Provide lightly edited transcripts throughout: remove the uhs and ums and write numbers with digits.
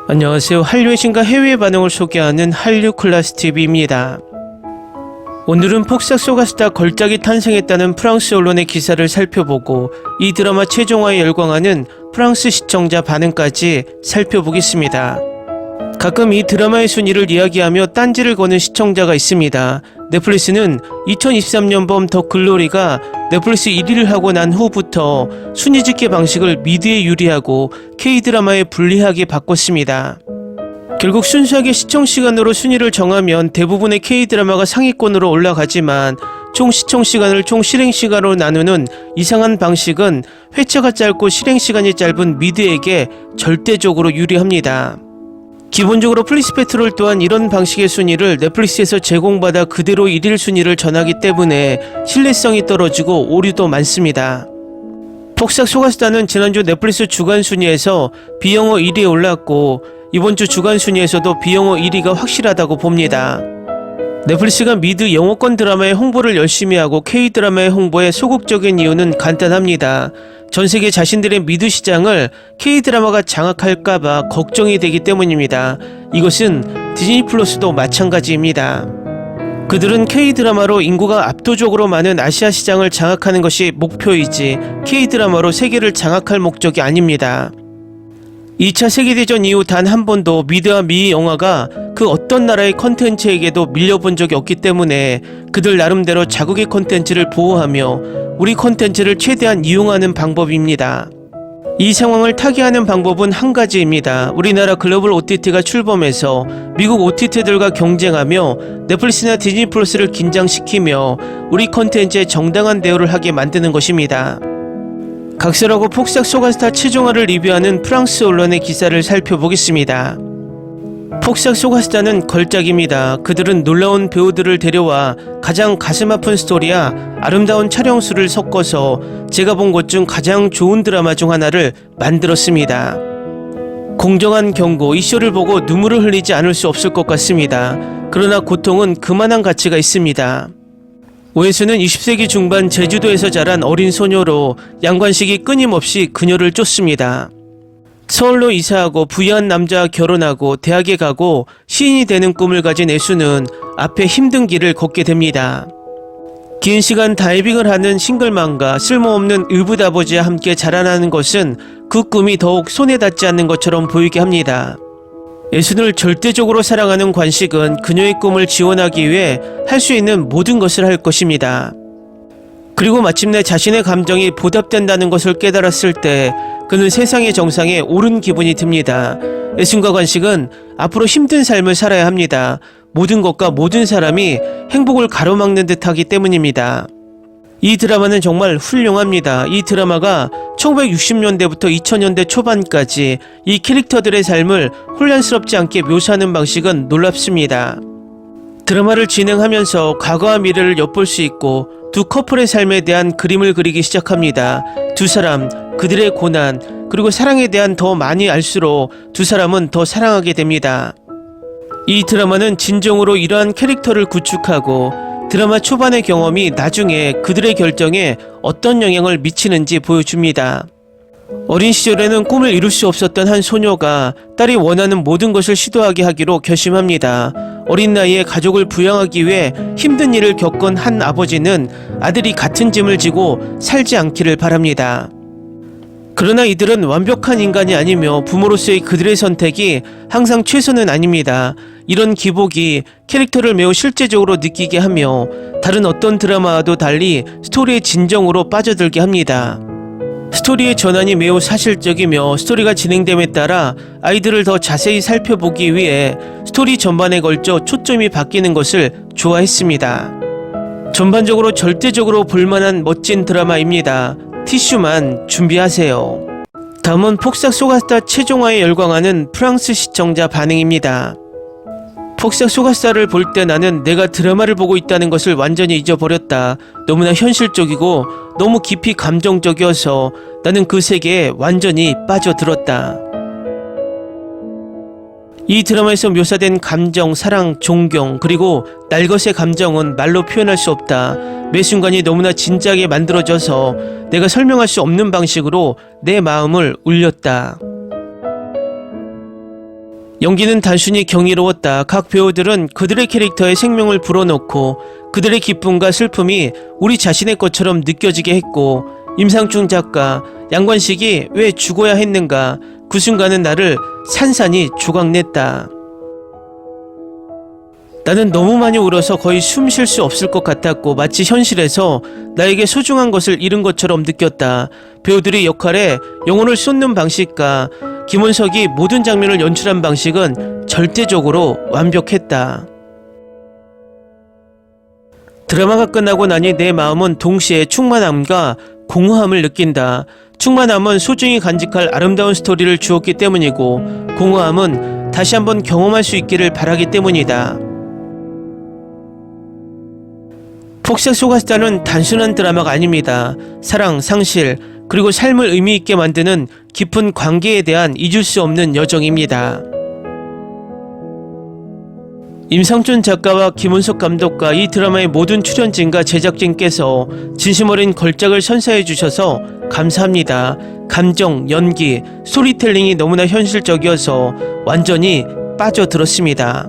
안녕하세요. 한류의 신과 해외 반응을 소개하는 한류클라스TV입니다. 오늘은 폭삭 소가수다 걸작이 탄생했다는 프랑스 언론의 기사를 살펴보고 이 드라마 최종화에 열광하는 프랑스 시청자 반응까지 살펴보겠습니다. 가끔 이 드라마의 순위를 이야기하며 딴지를 거는 시청자가 있습니다. 넷플릭스는 2023년범 더 글로리가 넷플릭스 1위를 하고 난 후부터 순위 집계 방식을 미드에 유리하고 K드라마에 불리하게 바꿨습니다. 결국 순수하게 시청시간으로 순위를 정하면 대부분의 K드라마가 상위권으로 올라가지만 총 시청시간을 총 실행시간으로 나누는 이상한 방식은 회차가 짧고 실행시간이 짧은 미드에게 절대적으로 유리합니다. 기본적으로 플리스페트롤 또한 이런 방식의 순위를 넷플릭스에서 제공받아 그대로 1일 순위를 전하기 때문에 신뢰성이 떨어지고 오류도 많습니다. 폭삭 소가수다는 지난주 넷플릭스 주간 순위에서 비영어 1위에 올랐고 이번 주 주간 순위에서도 비영어 1위가 확실하다고 봅니다. 넷플릭스가 미드 영어권 드라마의 홍보를 열심히 하고 K드라마의 홍보에 소극적인 이유는 간단합니다. 전세계 자신들의 미드 시장을 K드라마가 장악할까봐 걱정이 되기 때문입니다. 이것은 디즈니 플러스도 마찬가지입니다. 그들은 K드라마로 인구가 압도적으로 많은 아시아 시장을 장악하는 것이 목표이지 K드라마로 세계를 장악할 목적이 아닙니다. 2차 세계대전 이후 단 한 번도 미드와 미 영화가 그 어떤 나라의 컨텐츠에게도 밀려본 적이 없기 때문에 그들 나름대로 자국의 컨텐츠를 보호하며 우리 컨텐츠를 최대한 이용하는 방법입니다. 이 상황을 타개하는 방법은 한 가지입니다. 우리나라 글로벌 OTT가 출범해서 미국 OTT들과 경쟁하며 넷플릭스나 디즈니 플러스를 긴장시키며 우리 컨텐츠에 정당한 대우를 하게 만드는 것입니다. 각설하고 폭삭 소가수다 최종화를 리뷰하는 프랑스 언론의 기사를 살펴보겠습니다. 폭삭 소가수다는 걸작입니다. 그들은 놀라운 배우들을 데려와 가장 가슴 아픈 스토리와 아름다운 촬영수를 섞어서 제가 본 것 중 가장 좋은 드라마 중 하나를 만들었습니다. 공정한 경고, 이 쇼를 보고 눈물을 흘리지 않을 수 없을 것 같습니다. 그러나 고통은 그만한 가치가 있습니다. 오해수는 20세기 중반 제주도에서 자란 어린 소녀로 양관식이 끊임없이 그녀를 쫓습니다. 서울로 이사하고 부유한 남자와 결혼하고 대학에 가고 시인이 되는 꿈을 가진 애수는 앞에 힘든 길을 걷게 됩니다. 긴 시간 다이빙을 하는 싱글맘과 쓸모없는 의붓아버지와 함께 자라나는 것은 그 꿈이 더욱 손에 닿지 않는 것처럼 보이게 합니다. 애순을 절대적으로 사랑하는 관식은 그녀의 꿈을 지원하기 위해 할 수 있는 모든 것을 할 것입니다. 그리고 마침내 자신의 감정이 보답된다는 것을 깨달았을 때 그는 세상의 정상에 오른 기분이 듭니다. 애순과 관식은 앞으로 힘든 삶을 살아야 합니다. 모든 것과 모든 사람이 행복을 가로막는 듯하기 때문입니다. 이 드라마는 정말 훌륭합니다. 이 드라마가 1960년대부터 2000년대 초반까지 이 캐릭터들의 삶을 혼란스럽지 않게 묘사하는 방식은 놀랍습니다. 드라마를 진행하면서 과거와 미래를 엿볼 수 있고 두 커플의 삶에 대한 그림을 그리기 시작합니다. 두 사람, 그들의 고난, 그리고 사랑에 대한 더 많이 알수록 두 사람은 더 사랑하게 됩니다. 이 드라마는 진정으로 이러한 캐릭터를 구축하고 드라마 초반의 경험이 나중에 그들의 결정에 어떤 영향을 미치는지 보여줍니다. 어린 시절에는 꿈을 이룰 수 없었던 한 소녀가 딸이 원하는 모든 것을 시도하게 하기로 결심합니다. 어린 나이에 가족을 부양하기 위해 힘든 일을 겪은 한 아버지는 아들이 같은 짐을 지고 살지 않기를 바랍니다. 그러나 이들은 완벽한 인간이 아니며 부모로서의 그들의 선택이 항상 최선은 아닙니다. 이런 기복이 캐릭터를 매우 실제적으로 느끼게 하며 다른 어떤 드라마와도 달리 스토리의 진정으로 빠져들게 합니다. 스토리의 전환이 매우 사실적이며 스토리가 진행됨에 따라 아이들을 더 자세히 살펴보기 위해 스토리 전반에 걸쳐 초점이 바뀌는 것을 좋아했습니다. 전반적으로 절대적으로 볼만한 멋진 드라마입니다. 티슈만 준비하세요. 다음은 폭삭 소가수다 최종화에 열광하는 프랑스 시청자 반응입니다. 폭삭 소가수다를 볼 때 나는 내가 드라마를 보고 있다는 것을 완전히 잊어버렸다. 너무나 현실적이고 너무 깊이 감정적이어서 나는 그 세계에 완전히 빠져들었다. 이 드라마에서 묘사된 감정, 사랑, 존경, 그리고 날것의 감정은 말로 표현할 수 없다. 매 순간이 너무나 진지하게 만들어져서 내가 설명할 수 없는 방식으로 내 마음을 울렸다. 연기는 단순히 경이로웠다. 각 배우들은 그들의 캐릭터에 생명을 불어넣고 그들의 기쁨과 슬픔이 우리 자신의 것처럼 느껴지게 했고, 임상중 작가, 양관식이 왜 죽어야 했는가, 그 순간은 나를 산산이 조각냈다. 나는 너무 많이 울어서 거의 숨 쉴 수 없을 것 같았고, 마치 현실에서 나에게 소중한 것을 잃은 것처럼 느꼈다. 배우들의 역할에 영혼을 쏟는 방식과 김원석이 모든 장면을 연출한 방식은 절대적으로 완벽했다. 드라마가 끝나고 나니 내 마음은 동시에 충만함과 공허함을 느낀다. 충만함은 소중히 간직할 아름다운 스토리를 주었기 때문이고, 공허함은 다시 한번 경험할 수 있기를 바라기 때문이다. 폭삭 소가수다는 단순한 드라마가 아닙니다. 사랑, 상실, 그리고 삶을 의미 있게 만드는 깊은 관계에 대한 잊을 수 없는 여정입니다. 임상준 작가와 김은석 감독과 이 드라마의 모든 출연진과 제작진께서 진심 어린 걸작을 선사해 주셔서 감사합니다. 감정, 연기, 스토리텔링이 너무나 현실적이어서 완전히 빠져들었습니다.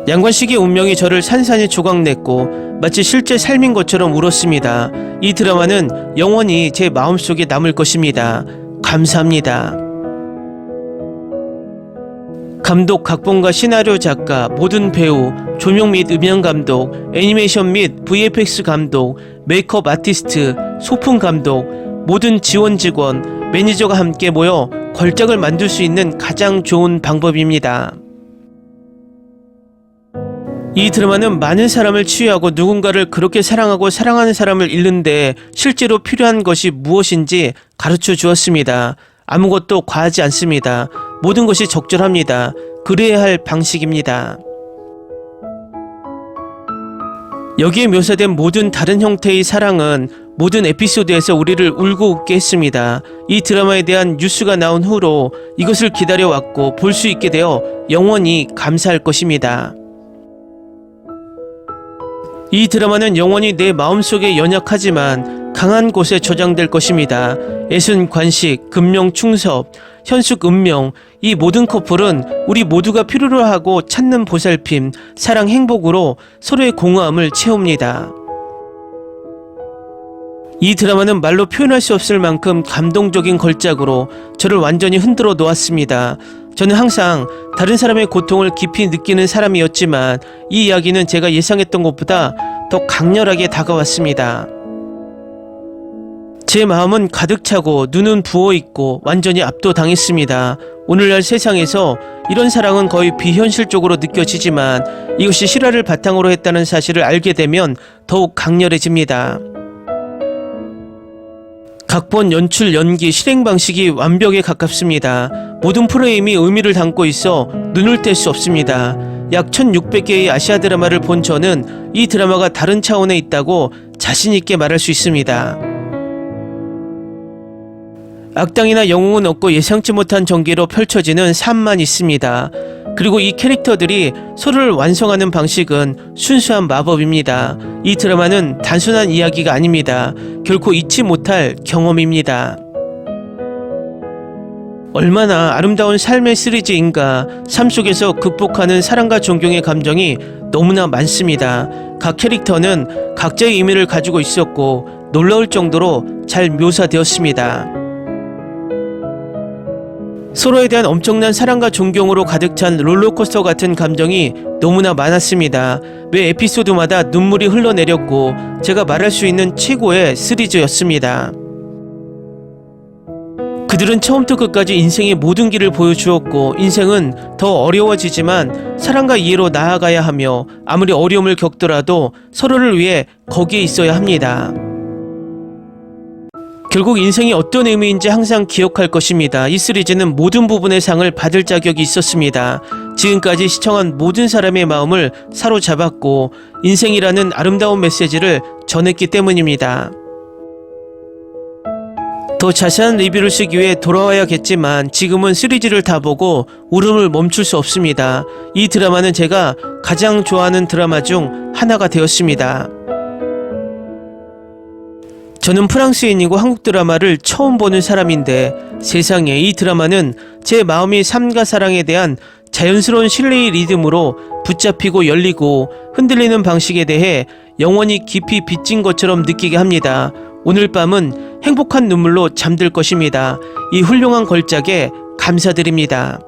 양관식의 운명이 저를 산산이 조각냈고 마치 실제 삶인 것처럼 울었습니다. 이 드라마는 영원히 제 마음속에 남을 것입니다. 감사합니다. 감독, 각본가, 시나리오 작가, 모든 배우, 조명 및 음향 감독, 애니메이션 및 VFX 감독, 메이크업 아티스트, 소품 감독, 모든 지원 직원, 매니저가 함께 모여 걸작을 만들 수 있는 가장 좋은 방법입니다. 이 드라마는 많은 사람을 치유하고 누군가를 그렇게 사랑하고 사랑하는 사람을 잃는데 실제로 필요한 것이 무엇인지 가르쳐 주었습니다. 아무것도 과하지 않습니다. 모든 것이 적절합니다. 그래야 할 방식입니다. 여기에 묘사된 모든 다른 형태의 사랑은 모든 에피소드에서 우리를 울고 웃게 했습니다. 이 드라마에 대한 뉴스가 나온 후로 이것을 기다려왔고 볼 수 있게 되어 영원히 감사할 것입니다. 이 드라마는 영원히 내 마음속에 연약하지만 강한 곳에 저장될 것입니다. 애순, 관식, 금명, 충섭, 현숙, 은명, 이 모든 커플은 우리 모두가 필요로 하고 찾는 보살핌, 사랑, 행복으로 서로의 공허함을 채웁니다. 이 드라마는 말로 표현할 수 없을 만큼 감동적인 걸작으로 저를 완전히 흔들어 놓았습니다. 저는 항상 다른 사람의 고통을 깊이 느끼는 사람이었지만 이 이야기는 제가 예상했던 것보다 더 강렬하게 다가왔습니다. 제 마음은 가득 차고 눈은 부어있고 완전히 압도당했습니다. 오늘날 세상에서 이런 사랑은 거의 비현실적으로 느껴지지만 이것이 실화를 바탕으로 했다는 사실을 알게 되면 더욱 강렬해집니다. 각본, 연출, 연기, 실행 방식이 완벽에 가깝습니다. 모든 프레임이 의미를 담고 있어 눈을 뗄 수 없습니다. 약 1600개의 아시아 드라마를 본 저는 이 드라마가 다른 차원에 있다고 자신있게 말할 수 있습니다. 악당이나 영웅은 없고 예상치 못한 전개로 펼쳐지는 삶만 있습니다. 그리고 이 캐릭터들이 서로를 완성하는 방식은 순수한 마법입니다. 이 드라마는 단순한 이야기가 아닙니다. 결코 잊지 못할 경험입니다. 얼마나 아름다운 삶의 시리즈인가. 삶 속에서 극복하는 사랑과 존경의 감정이 너무나 많습니다. 각 캐릭터는 각자의 의미를 가지고 있었고 놀라울 정도로 잘 묘사되었습니다. 서로에 대한 엄청난 사랑과 존경으로 가득 찬 롤러코스터 같은 감정이 너무나 많았습니다. 매 에피소드마다 눈물이 흘러내렸고 제가 말할 수 있는 최고의 시리즈였습니다. 그들은 처음부터 끝까지 인생의 모든 길을 보여주었고 인생은 더 어려워지지만 사랑과 이해로 나아가야 하며 아무리 어려움을 겪더라도 서로를 위해 거기에 있어야 합니다. 결국 인생이 어떤 의미인지 항상 기억할 것입니다. 이 시리즈는 모든 부분의 상을 받을 자격이 있었습니다. 지금까지 시청한 모든 사람의 마음을 사로잡았고 인생이라는 아름다운 메시지를 전했기 때문입니다. 더 자세한 리뷰를 쓰기 위해 돌아와야겠지만 지금은 시리즈를 다 보고 울음을 멈출 수 없습니다. 이 드라마는 제가 가장 좋아하는 드라마 중 하나가 되었습니다. 저는 프랑스인이고 한국 드라마를 처음 보는 사람인데 세상에 이 드라마는 제 마음이 삶과 사랑에 대한 자연스러운 신뢰의 리듬으로 붙잡히고 열리고 흔들리는 방식에 대해 영원히 깊이 빚진 것처럼 느끼게 합니다. 오늘 밤은 행복한 눈물로 잠들 것입니다. 이 훌륭한 걸작에 감사드립니다.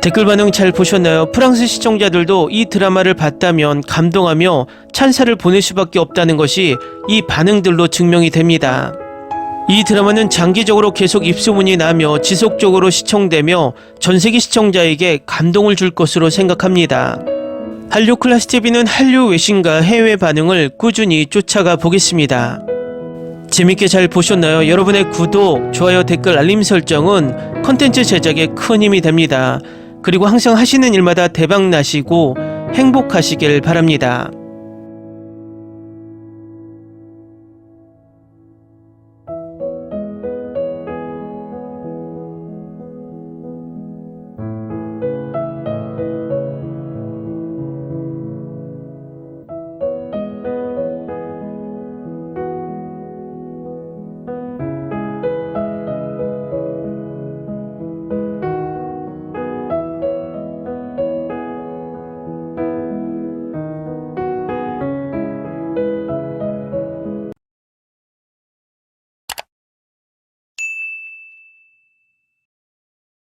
댓글 반응 잘 보셨나요? 프랑스 시청자들도 이 드라마를 봤다면 감동하며 찬사를 보낼 수밖에 없다는 것이 이 반응들로 증명이 됩니다. 이 드라마는 장기적으로 계속 입소문이 나며 지속적으로 시청되며 전세계 시청자에게 감동을 줄 것으로 생각합니다. 한류 클래스 TV는 한류 외신과 해외 반응을 꾸준히 쫓아가 보겠습니다. 재밌게 잘 보셨나요? 여러분의 구독, 좋아요, 댓글, 알림 설정은 컨텐츠 제작에 큰 힘이 됩니다. 그리고 항상 하시는 일마다 대박 나시고 행복하시길 바랍니다.